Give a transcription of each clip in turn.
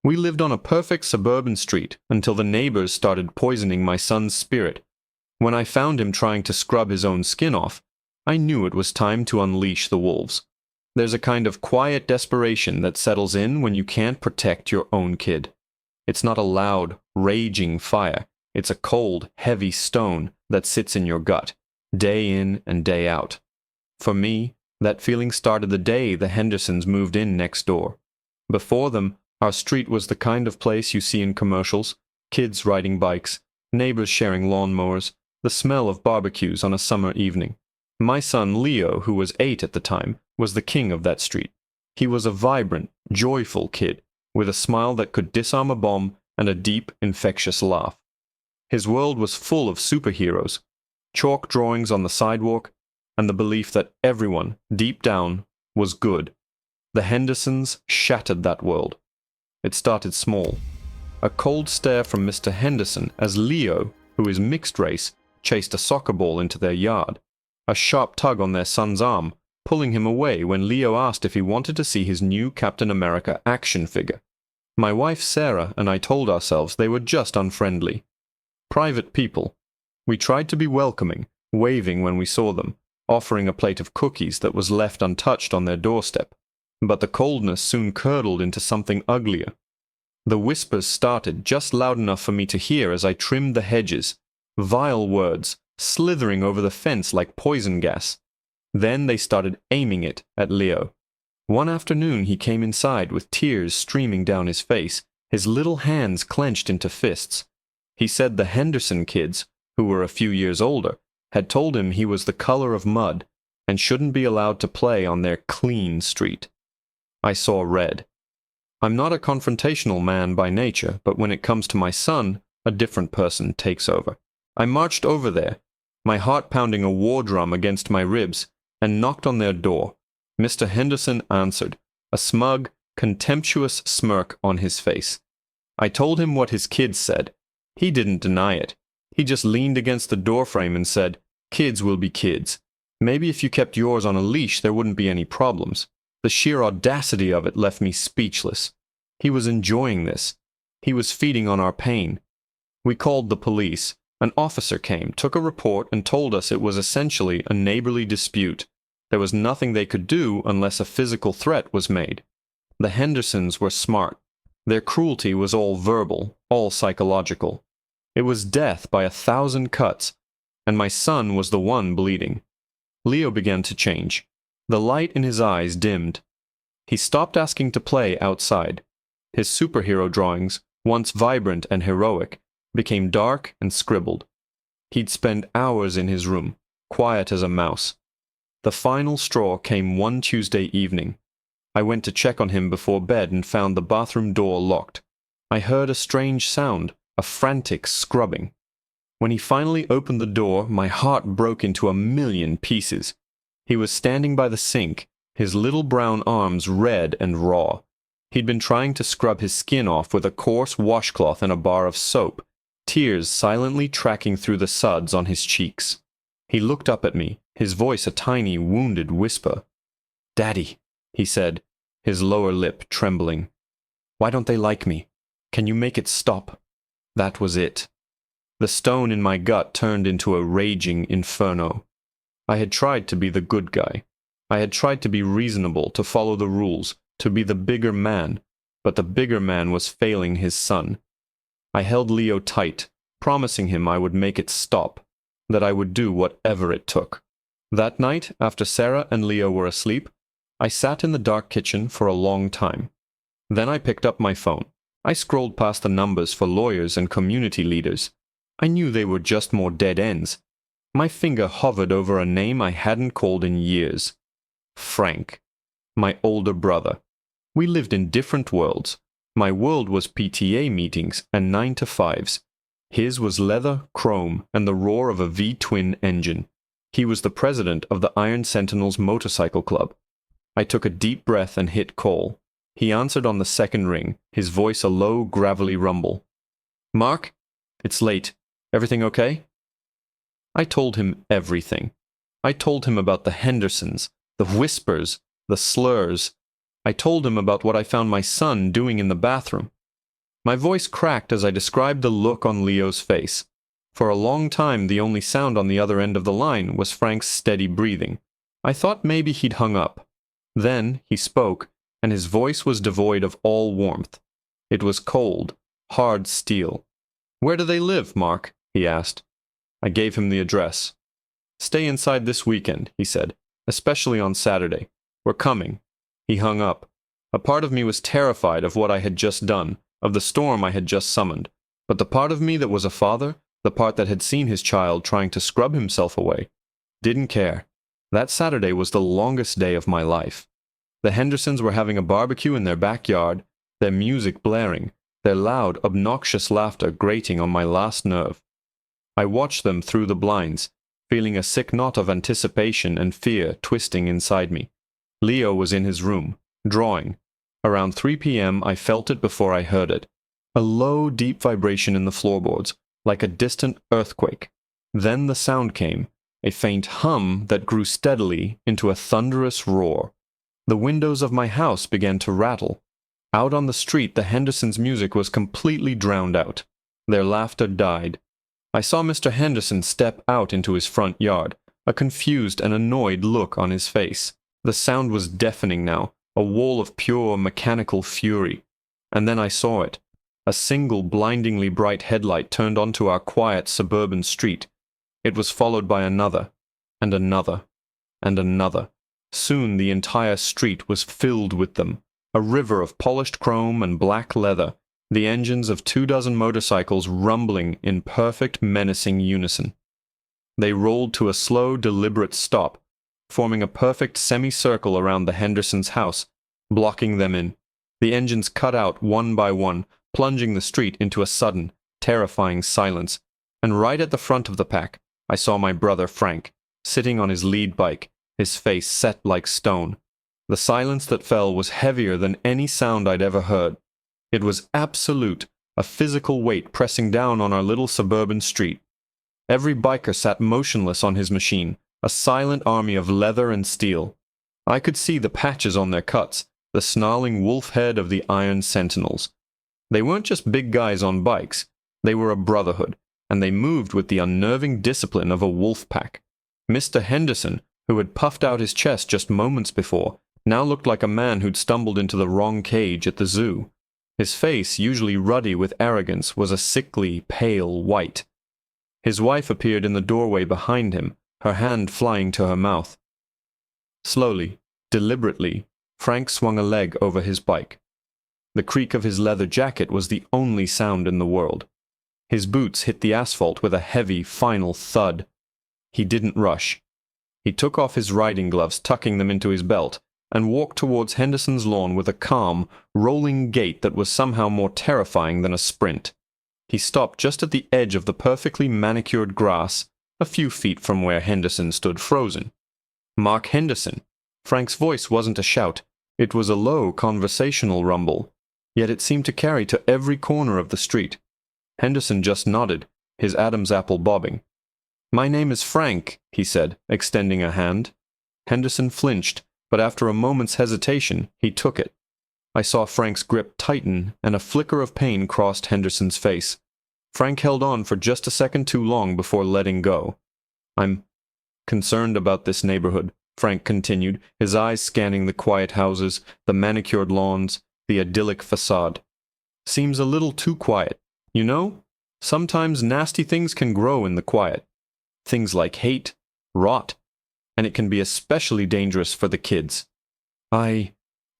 We lived on a perfect suburban street until the neighbors started poisoning my son's spirit. When I found him trying to scrub his own skin off, I knew it was time to unleash the wolves. There's a kind of quiet desperation that settles in when you can't protect your own kid. It's not a loud, raging fire. It's a cold, heavy stone that sits in your gut, day in and day out. For me, that feeling started the day the Hendersons moved in next door. Before them, our street was the kind of place you see in commercials: kids riding bikes, neighbors sharing lawnmowers, the smell of barbecues on a summer evening. My son Leo, who was 8 at the time, was the king of that street. He was a vibrant, joyful kid, with a smile that could disarm a bomb and a deep, infectious laugh. His world was full of superheroes, chalk drawings on the sidewalk, and the belief that everyone, deep down, was good. The Hendersons shattered that world. It started small. A cold stare from Mr. Henderson as Leo, who is mixed race, chased a soccer ball into their yard. A sharp tug on their son's arm, pulling him away when Leo asked if he wanted to see his new Captain America action figure. My wife Sarah and I told ourselves they were just unfriendly. Private people. We tried to be welcoming, waving when we saw them, offering a plate of cookies that was left untouched on their doorstep. But the coldness soon curdled into something uglier. The whispers started just loud enough for me to hear as I trimmed the hedges, vile words slithering over the fence like poison gas. Then they started aiming it at Leo. One afternoon he came inside with tears streaming down his face, his little hands clenched into fists. He said the Henderson kids, who were a few years older, had told him he was the color of mud and shouldn't be allowed to play on their clean street. I saw red. I'm not a confrontational man by nature, but when it comes to my son, a different person takes over. I marched over there, my heart pounding a war drum against my ribs, and knocked on their door. Mr. Henderson answered, a smug, contemptuous smirk on his face. I told him what his kids said. He didn't deny it. He just leaned against the doorframe and said, "Kids will be kids. Maybe if you kept yours on a leash there wouldn't be any problems." The sheer audacity of it left me speechless. He was enjoying this. He was feeding on our pain. We called the police. An officer came, took a report, and told us it was essentially a neighborly dispute. There was nothing they could do unless a physical threat was made. The Hendersons were smart. Their cruelty was all verbal, all psychological. It was death by 1,000 cuts, and my son was the one bleeding. Leo began to change. The light in his eyes dimmed. He stopped asking to play outside. His superhero drawings, once vibrant and heroic, became dark and scribbled. He'd spend hours in his room, quiet as a mouse. The final straw came one Tuesday evening. I went to check on him before bed and found the bathroom door locked. I heard a strange sound, a frantic scrubbing. When he finally opened the door, my heart broke into a million pieces. He was standing by the sink, his little brown arms red and raw. He'd been trying to scrub his skin off with a coarse washcloth and a bar of soap, tears silently tracking through the suds on his cheeks. He looked up at me, his voice a tiny, wounded whisper. "Daddy," he said, his lower lip trembling. "Why don't they like me? Can you make it stop?" That was it. The stone in my gut turned into a raging inferno. I had tried to be the good guy. I had tried to be reasonable, to follow the rules, to be the bigger man, but the bigger man was failing his son. I held Leo tight, promising him I would make it stop, that I would do whatever it took. That night, after Sarah and Leo were asleep, I sat in the dark kitchen for a long time. Then I picked up my phone. I scrolled past the numbers for lawyers and community leaders. I knew they were just more dead ends. My finger hovered over a name I hadn't called in years. Frank. My older brother. We lived in different worlds. My world was PTA meetings and 9-to-5s. His was leather, chrome, and the roar of a V-twin engine. He was the president of the Iron Sentinels Motorcycle Club. I took a deep breath and hit call. He answered on the second ring, his voice a low, gravelly rumble. "Mark? It's late. Everything okay?" I told him everything. I told him about the Hendersons, the whispers, the slurs. I told him about what I found my son doing in the bathroom. My voice cracked as I described the look on Leo's face. For a long time, the only sound on the other end of the line was Frank's steady breathing. I thought maybe he'd hung up. Then he spoke, and his voice was devoid of all warmth. It was cold, hard steel. "Where do they live, Mark?" he asked. I gave him the address. "Stay inside this weekend," he said, "especially on Saturday. We're coming." He hung up. A part of me was terrified of what I had just done, of the storm I had just summoned. But the part of me that was a father, the part that had seen his child trying to scrub himself away, didn't care. That Saturday was the longest day of my life. The Hendersons were having a barbecue in their backyard, their music blaring, their loud, obnoxious laughter grating on my last nerve. I watched them through the blinds, feeling a sick knot of anticipation and fear twisting inside me. Leo was in his room, drawing. Around 3 p.m. I felt it before I heard it. A low, deep vibration in the floorboards, like a distant earthquake. Then the sound came, a faint hum that grew steadily into a thunderous roar. The windows of my house began to rattle. Out on the street, the Hendersons' music was completely drowned out. Their laughter died. I saw Mr. Henderson step out into his front yard, a confused and annoyed look on his face. The sound was deafening now, a wall of pure mechanical fury. And then I saw it. A single blindingly bright headlight turned onto our quiet suburban street. It was followed by another, and another, and another. Soon the entire street was filled with them, a river of polished chrome and black leather, the engines of 24 motorcycles rumbling in perfect menacing unison. They rolled to a slow, deliberate stop, forming a perfect semicircle around the Hendersons' house, blocking them in. The engines cut out one by one, plunging the street into a sudden, terrifying silence. And right at the front of the pack, I saw my brother Frank, sitting on his lead bike, his face set like stone. The silence that fell was heavier than any sound I'd ever heard. It was absolute, a physical weight pressing down on our little suburban street. Every biker sat motionless on his machine, a silent army of leather and steel. I could see the patches on their cuts, the snarling wolf head of the Iron Sentinels. They weren't just big guys on bikes, they were a brotherhood, and they moved with the unnerving discipline of a wolf pack. Mr. Henderson, who had puffed out his chest just moments before, now looked like a man who'd stumbled into the wrong cage at the zoo. His face, usually ruddy with arrogance, was a sickly, pale white. His wife appeared in the doorway behind him, her hand flying to her mouth. Slowly, deliberately, Frank swung a leg over his bike. The creak of his leather jacket was the only sound in the world. His boots hit the asphalt with a heavy, final thud. He didn't rush. He took off his riding gloves, tucking them into his belt, and walked towards Henderson's lawn with a calm, rolling gait that was somehow more terrifying than a sprint. He stopped just at the edge of the perfectly manicured grass, a few feet from where Henderson stood frozen. Mark Henderson. Frank's voice wasn't a shout. It was a low, conversational rumble, yet it seemed to carry to every corner of the street. Henderson just nodded, his Adam's apple bobbing. "My name is Frank," he said, extending a hand. Henderson flinched, but after a moment's hesitation, he took it. I saw Frank's grip tighten, and a flicker of pain crossed Henderson's face. Frank held on for just a second too long before letting go. "I'm concerned about this neighborhood," Frank continued, his eyes scanning the quiet houses, the manicured lawns, the idyllic facade. "Seems a little too quiet. You know, sometimes nasty things can grow in the quiet. Things like hate, rot, and it can be especially dangerous for the kids." I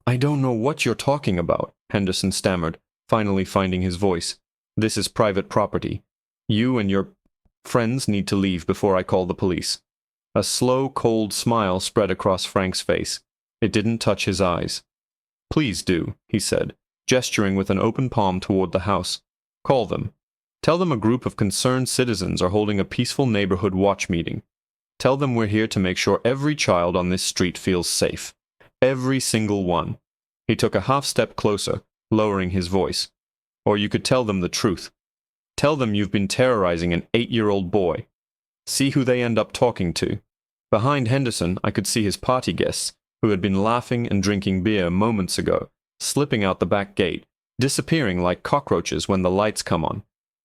don't know what you're talking about," Henderson stammered, finally finding his voice. "This is private property. You and your friends need to leave before I call the police." A slow, cold smile spread across Frank's face. It didn't touch his eyes. "Please do," he said, gesturing with an open palm toward the house. "Call them. Tell them a group of concerned citizens are holding a peaceful neighborhood watch meeting. Tell them we're here to make sure every child on this street feels safe. Every single one." He took a half step closer, lowering his voice. "Or you could tell them the truth. Tell them you've been terrorizing an 8-year-old boy. See who they end up talking to." Behind Henderson, I could see his party guests, who had been laughing and drinking beer moments ago, slipping out the back gate, disappearing like cockroaches when the lights come on.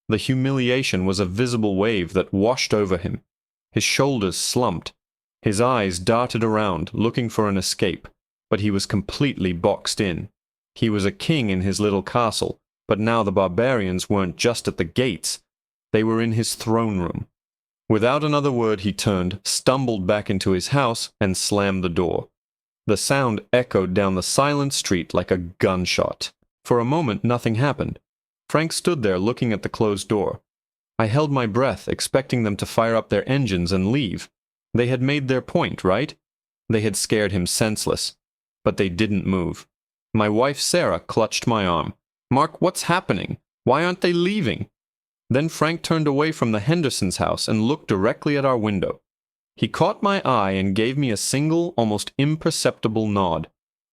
The humiliation was a visible wave that washed over him. His shoulders slumped. His eyes darted around, looking for an escape, but he was completely boxed in. He was a king in his little castle, but now the barbarians weren't just at the gates. They were in his throne room. Without another word he turned, stumbled back into his house, and slammed the door. The sound echoed down the silent street like a gunshot. For a moment nothing happened. Frank stood there looking at the closed door. I held my breath, expecting them to fire up their engines and leave. They had made their point, right? They had scared him senseless. But they didn't move. My wife Sarah clutched my arm. "Mark, what's happening? Why aren't they leaving?" Then Frank turned away from the Hendersons' house and looked directly at our window. He caught my eye and gave me a single, almost imperceptible nod.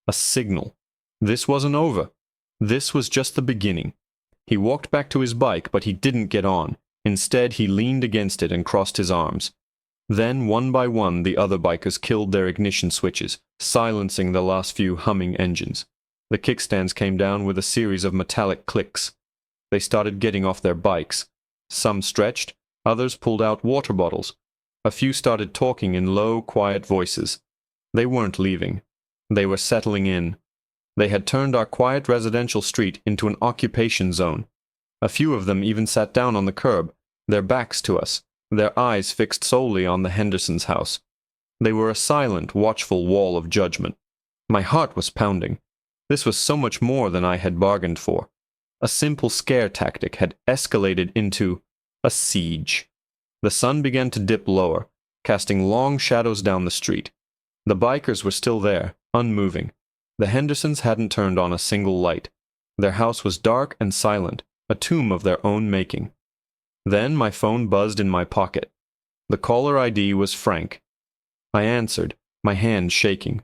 A signal. This wasn't over. This was just the beginning. He walked back to his bike, but he didn't get on. Instead, he leaned against it and crossed his arms. Then, one by one, the other bikers killed their ignition switches, silencing the last few humming engines. The kickstands came down with a series of metallic clicks. They started getting off their bikes. Some stretched, others pulled out water bottles. A few started talking in low, quiet voices. They weren't leaving. They were settling in. They had turned our quiet residential street into an occupation zone. A few of them even sat down on the curb, their backs to us, their eyes fixed solely on the Hendersons' house. They were a silent, watchful wall of judgment. My heart was pounding. This was so much more than I had bargained for. A simple scare tactic had escalated into a siege. The sun began to dip lower, casting long shadows down the street. The bikers were still there, unmoving. The Hendersons hadn't turned on a single light. Their house was dark and silent, a tomb of their own making. Then my phone buzzed in my pocket. The caller ID was Frank. I answered, my hand shaking.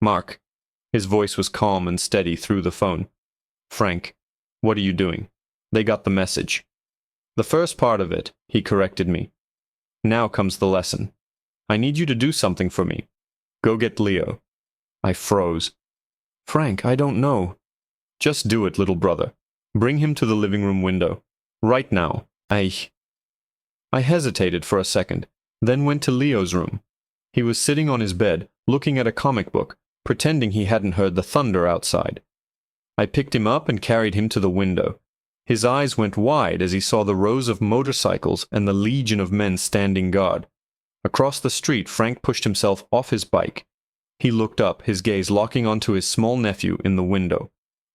"Mark." His voice was calm and steady through the phone. "Frank, what are you doing? They got the message." "The first part of it," he corrected me. "Now comes the lesson. I need you to do something for me. Go get Leo." I froze. "Frank, I don't know." "Just do it, little brother. Bring him to the living room window. Right now. I hesitated for a second, then went to Leo's room. He was sitting on his bed, looking at a comic book, pretending he hadn't heard the thunder outside. I picked him up and carried him to the window. His eyes went wide as he saw the rows of motorcycles and the legion of men standing guard. Across the street, Frank pushed himself off his bike. He looked up, his gaze locking onto his small nephew in the window.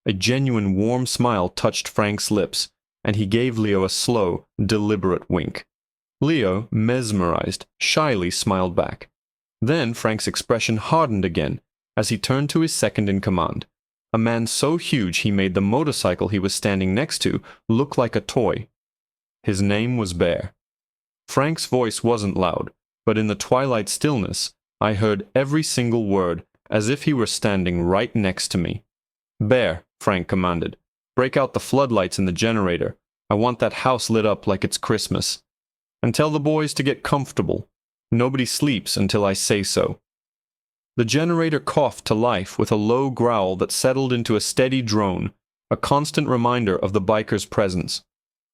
A genuine warm smile touched Frank's lips, and he gave Leo a slow, deliberate wink. Leo, mesmerized, shyly smiled back. Then Frank's expression hardened again as he turned to his second-in-command, a man so huge he made the motorcycle he was standing next to look like a toy. His name was Bear. Frank's voice wasn't loud, but in the twilight stillness, I heard every single word, as if he were standing right next to me. "Bear," Frank commanded, "break out the floodlights in the generator. I want that house lit up like it's Christmas. And tell the boys to get comfortable. Nobody sleeps until I say so." The generator coughed to life with a low growl that settled into a steady drone, a constant reminder of the biker's presence.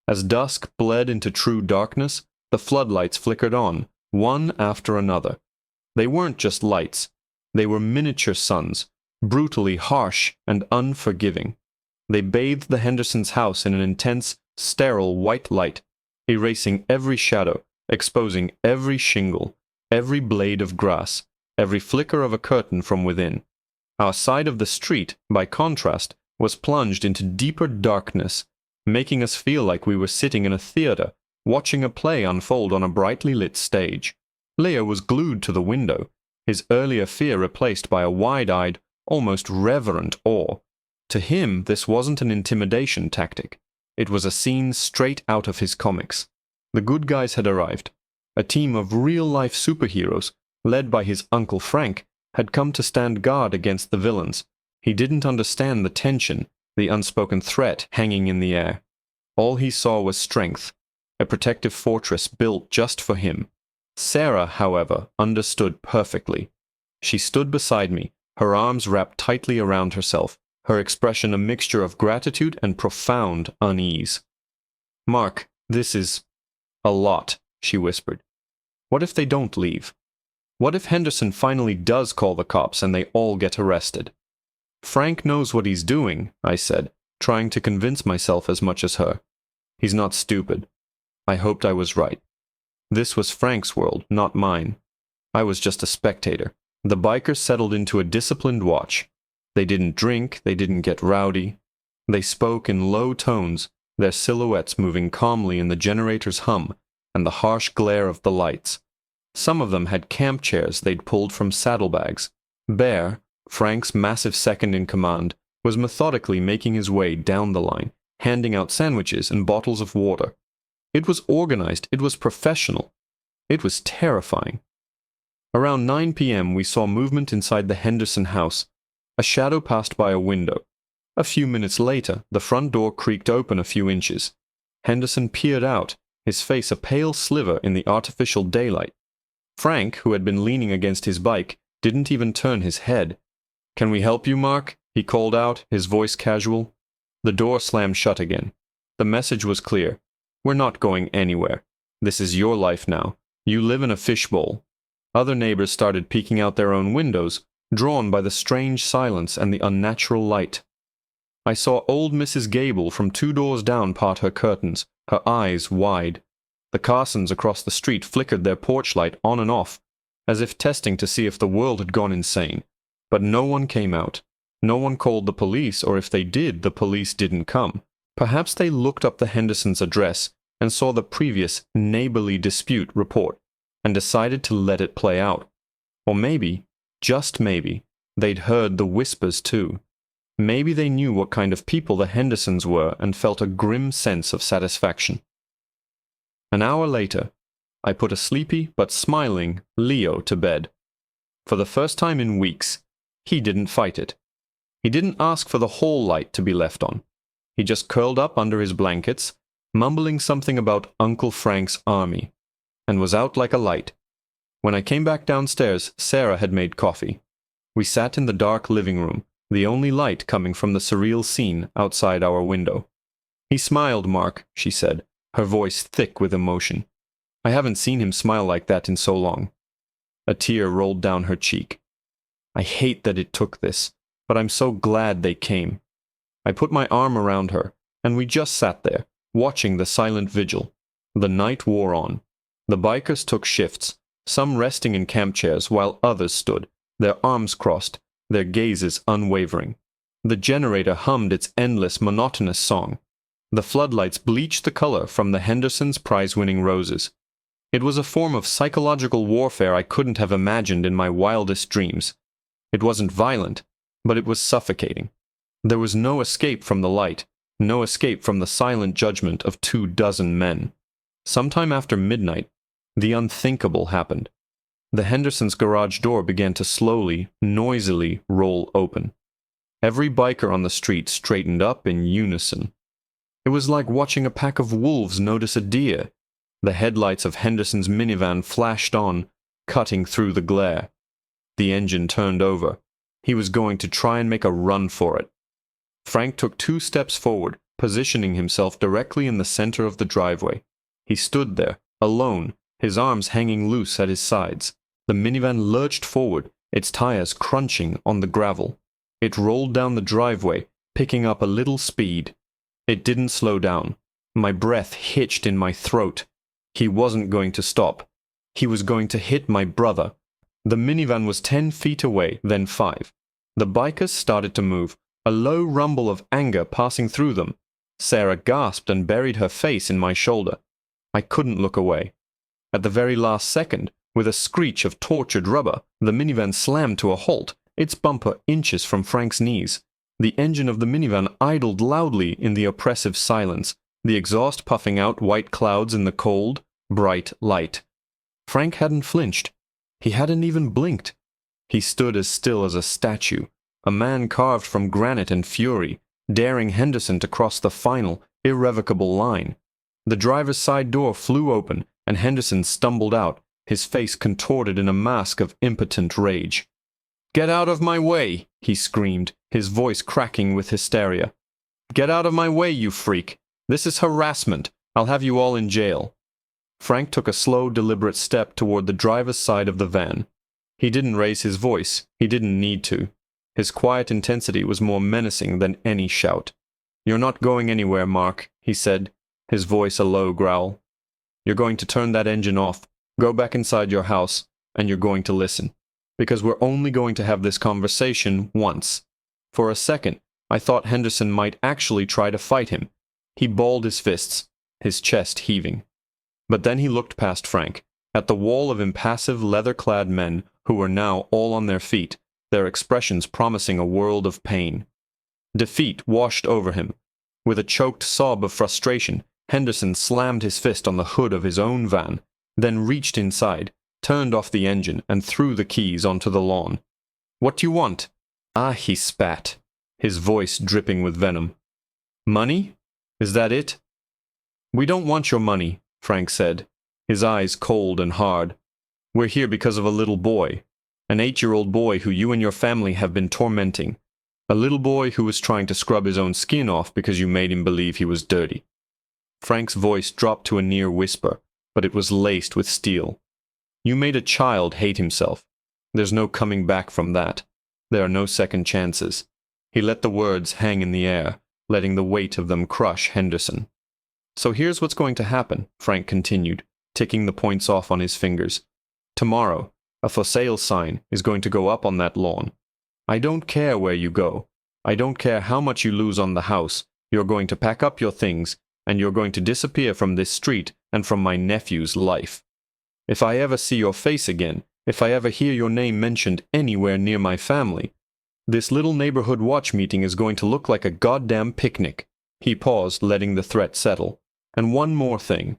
As dusk bled into true darkness, the floodlights flickered on, one after another. They weren't just lights. They were miniature suns, brutally harsh and unforgiving. They bathed the Hendersons' house in an intense, sterile white light, erasing every shadow, exposing every shingle, every blade of grass, every flicker of a curtain from within. Our side of the street, by contrast, was plunged into deeper darkness, making us feel like we were sitting in a theater, watching a play unfold on a brightly lit stage. Leo was glued to the window, his earlier fear replaced by a wide-eyed, almost reverent awe. To him, this wasn't an intimidation tactic. It was a scene straight out of his comics. The good guys had arrived. A team of real-life superheroes, led by his Uncle Frank, had come to stand guard against the villains. He didn't understand the tension, the unspoken threat hanging in the air. All he saw was strength, a protective fortress built just for him. Sarah, however, understood perfectly. She stood beside me, her arms wrapped tightly around herself, her expression a mixture of gratitude and profound unease. "Mark, this is a lot," she whispered. "What if they don't leave? What if Henderson finally does call the cops and they all get arrested?" "Frank knows what he's doing," I said, trying to convince myself as much as her. "He's not stupid." I hoped I was right. This was Frank's world, not mine. I was just a spectator. The bikers settled into a disciplined watch. They didn't drink, they didn't get rowdy. They spoke in low tones, their silhouettes moving calmly in the generator's hum and the harsh glare of the lights. Some of them had camp chairs they'd pulled from saddlebags. Bear, Frank's massive second in command, was methodically making his way down the line, handing out sandwiches and bottles of water. It was organized, it was professional. It was terrifying. Around 9 p.m. we saw movement inside the Henderson house. A shadow passed by a window. A few minutes later, the front door creaked open a few inches. Henderson peered out, his face a pale sliver in the artificial daylight. Frank, who had been leaning against his bike, didn't even turn his head. "Can we help you, Mark?" he called out, his voice casual. The door slammed shut again. The message was clear. "We're not going anywhere. This is your life now. You live in a fishbowl." Other neighbors started peeking out their own windows, drawn by the strange silence and the unnatural light. I saw old Mrs. Gable from 2 doors down part her curtains, her eyes wide. The Carsons across the street flickered their porch light on and off, as if testing to see if the world had gone insane. But no one came out. No one called the police, or if they did, the police didn't come. Perhaps they looked up the Hendersons' address and saw the previous neighborly dispute report and decided to let it play out. Or maybe, just maybe, they'd heard the whispers too. Maybe they knew what kind of people the Hendersons were and felt a grim sense of satisfaction. An hour later, I put a sleepy but smiling Leo to bed. For the first time in weeks, he didn't fight it. He didn't ask for the hall light to be left on. He just curled up under his blankets, mumbling something about Uncle Frank's army, and was out like a light. When I came back downstairs, Sarah had made coffee. We sat in the dark living room, the only light coming from the surreal scene outside our window. "He smiled, Mark," she said, her voice thick with emotion. "I haven't seen him smile like that in so long." A tear rolled down her cheek. "I hate that it took this, but I'm so glad they came." I put my arm around her, and we just sat there, watching the silent vigil. The night wore on. The bikers took shifts, some resting in camp chairs while others stood, their arms crossed, their gazes unwavering. The generator hummed its endless, monotonous song. The floodlights bleached the color from the Hendersons' prize-winning roses. It was a form of psychological warfare I couldn't have imagined in my wildest dreams. It wasn't violent, but it was suffocating. There was no escape from the light, no escape from the silent judgment of 24 men. Sometime after midnight, the unthinkable happened. The Hendersons' garage door began to slowly, noisily roll open. Every biker on the street straightened up in unison. It was like watching a pack of wolves notice a deer. The headlights of Henderson's minivan flashed on, cutting through the glare. The engine turned over. He was going to try and make a run for it. Frank took 2 steps forward, positioning himself directly in the center of the driveway. He stood there, alone, his arms hanging loose at his sides. The minivan lurched forward, its tires crunching on the gravel. It rolled down the driveway, picking up a little speed. It didn't slow down. My breath hitched in my throat. He wasn't going to stop. He was going to hit my brother. The minivan was 10 feet away, then 5. The bikers started to move, a low rumble of anger passing through them. Sarah gasped and buried her face in my shoulder. I couldn't look away. At the very last second, with a screech of tortured rubber, the minivan slammed to a halt, its bumper inches from Frank's knees. The engine of the minivan idled loudly in the oppressive silence, the exhaust puffing out white clouds in the cold, bright light. Frank hadn't flinched. He hadn't even blinked. He stood as still as a statue, a man carved from granite and fury, daring Henderson to cross the final, irrevocable line. The driver's side door flew open, and Henderson stumbled out, his face contorted in a mask of impotent rage. "Get out of my way!" he screamed, his voice cracking with hysteria. "Get out of my way, you freak! This is harassment! I'll have you all in jail!" Frank took a slow, deliberate step toward the driver's side of the van. He didn't raise his voice. He didn't need to. His quiet intensity was more menacing than any shout. "You're not going anywhere, Mark," he said, his voice a low growl. "You're going to turn that engine off, go back inside your house, and you're going to listen. Because we're only going to have this conversation once." For a second, I thought Henderson might actually try to fight him. He balled his fists, his chest heaving. But then he looked past Frank, at the wall of impassive, leather-clad men who were now all on their feet, their expressions promising a world of pain. Defeat washed over him. With a choked sob of frustration, Henderson slammed his fist on the hood of his own van, then reached inside, turned off the engine, and threw the keys onto the lawn. "What do you want?" "Ah," he spat, his voice dripping with venom. "Money? Is that it?" "We don't want your money," Frank said, his eyes cold and hard. "We're here because of a little boy, an 8-year-old boy who you and your family have been tormenting. A little boy who was trying to scrub his own skin off because you made him believe he was dirty." Frank's voice dropped to a near whisper, but it was laced with steel. "You made a child hate himself. There's no coming back from that. There are no second chances." He let the words hang in the air, letting the weight of them crush Henderson. "So here's what's going to happen," Frank continued, ticking the points off on his fingers. "Tomorrow, a for sale sign is going to go up on that lawn. I don't care where you go. I don't care how much you lose on the house. You're going to pack up your things, and you're going to disappear from this street and from my nephew's life. If I ever see your face again, if I ever hear your name mentioned anywhere near my family, this little neighborhood watch meeting is going to look like a goddamn picnic." He paused, letting the threat settle. "And one more thing.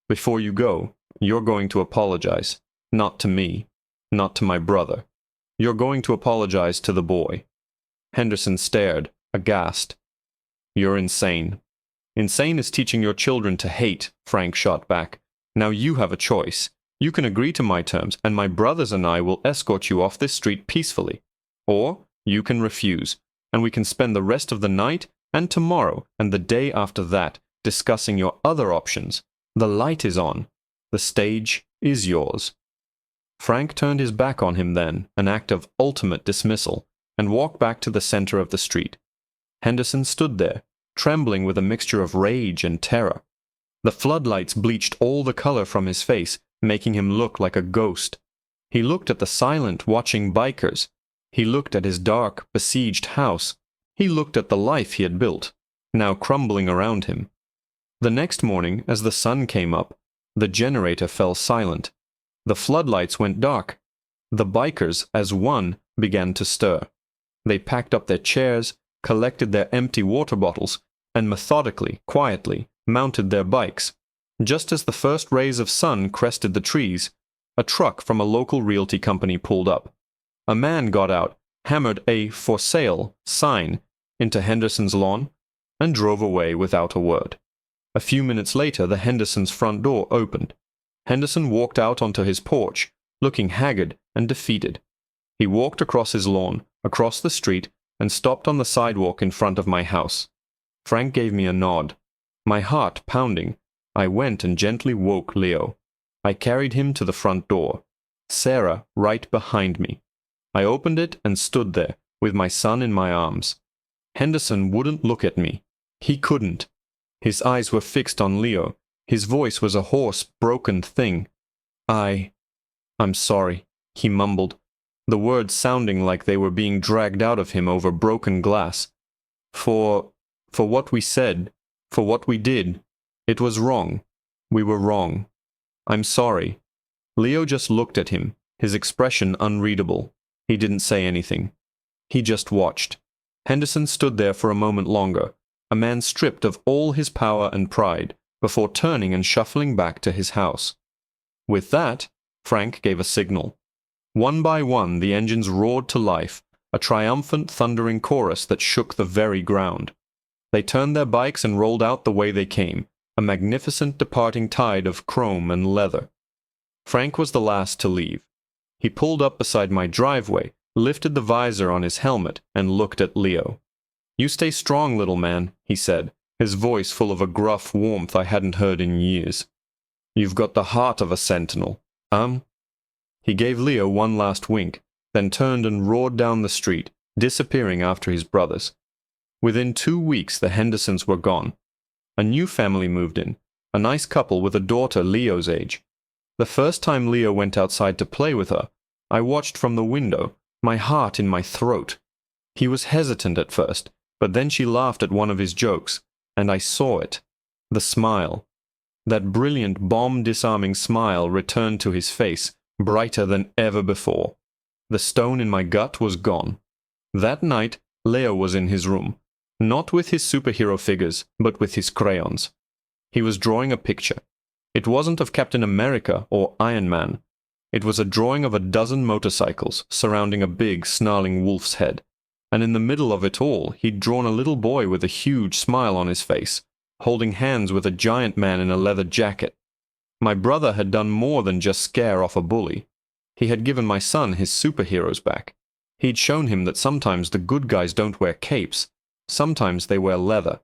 Before you go, you're going to apologize. Not to me. Not to my brother. You're going to apologize to the boy." Henderson stared, aghast. "You're insane." "Insane is teaching your children to hate," Frank shot back. "Now you have a choice. You can agree to my terms, and my brothers and I will escort you off this street peacefully. Or you can refuse, and we can spend the rest of the night and tomorrow and the day after that discussing your other options. The light is on. The stage is yours." Frank turned his back on him then, an act of ultimate dismissal, and walked back to the center of the street. Henderson stood there, trembling with a mixture of rage and terror. The floodlights bleached all the color from his face, making him look like a ghost. He looked at the silent, watching bikers. He looked at his dark, besieged house. He looked at the life he had built, now crumbling around him. The next morning, as the sun came up, the generator fell silent. The floodlights went dark. The bikers, as one, began to stir. They packed up their chairs, collected their empty water bottles, and methodically, quietly, mounted their bikes. Just as the first rays of sun crested the trees, a truck from a local realty company pulled up. A man got out, hammered a "for sale" sign into Henderson's lawn, and drove away without a word. A few minutes later, the Hendersons' front door opened. Henderson walked out onto his porch, looking haggard and defeated. He walked across his lawn, across the street, and stopped on the sidewalk in front of my house. Frank gave me a nod. My heart pounding, I went and gently woke Leo. I carried him to the front door. Sarah right behind me. I opened it and stood there, with my son in my arms. Henderson wouldn't look at me. He couldn't. His eyes were fixed on Leo. His voice was a hoarse, broken thing. I'm sorry," he mumbled, the words sounding like they were being dragged out of him over broken glass. For what we said, for what we did. It was wrong. We were wrong. I'm sorry." Leo just looked at him, his expression unreadable. He didn't say anything. He just watched. Henderson stood there for a moment longer, a man stripped of all his power and pride, before turning and shuffling back to his house. With that, Frank gave a signal. One by one, the engines roared to life, a triumphant, thundering chorus that shook the very ground. They turned their bikes and rolled out the way they came, a magnificent departing tide of chrome and leather. Frank was the last to leave. He pulled up beside my driveway, lifted the visor on his helmet, and looked at Leo. "You stay strong, little man," he said, his voice full of a gruff warmth I hadn't heard in years. "You've got the heart of a sentinel. He gave Leo one last wink, then turned and roared down the street, disappearing after his brothers. Within 2 weeks the Hendersons were gone. A new family moved in, a nice couple with a daughter Leo's age. The first time Leo went outside to play with her, I watched from the window, my heart in my throat. He was hesitant at first, but then she laughed at one of his jokes, and I saw it. The smile. That brilliant, bomb-disarming smile returned to his face, brighter than ever before. The stone in my gut was gone. That night, Leo was in his room, not with his superhero figures, but with his crayons. He was drawing a picture. It wasn't of Captain America or Iron Man. It was a drawing of a dozen motorcycles surrounding a big, snarling wolf's head, and in the middle of it all he'd drawn a little boy with a huge smile on his face, holding hands with a giant man in a leather jacket. My brother had done more than just scare off a bully. He had given my son his superheroes back. He'd shown him that sometimes the good guys don't wear capes, sometimes they wear leather.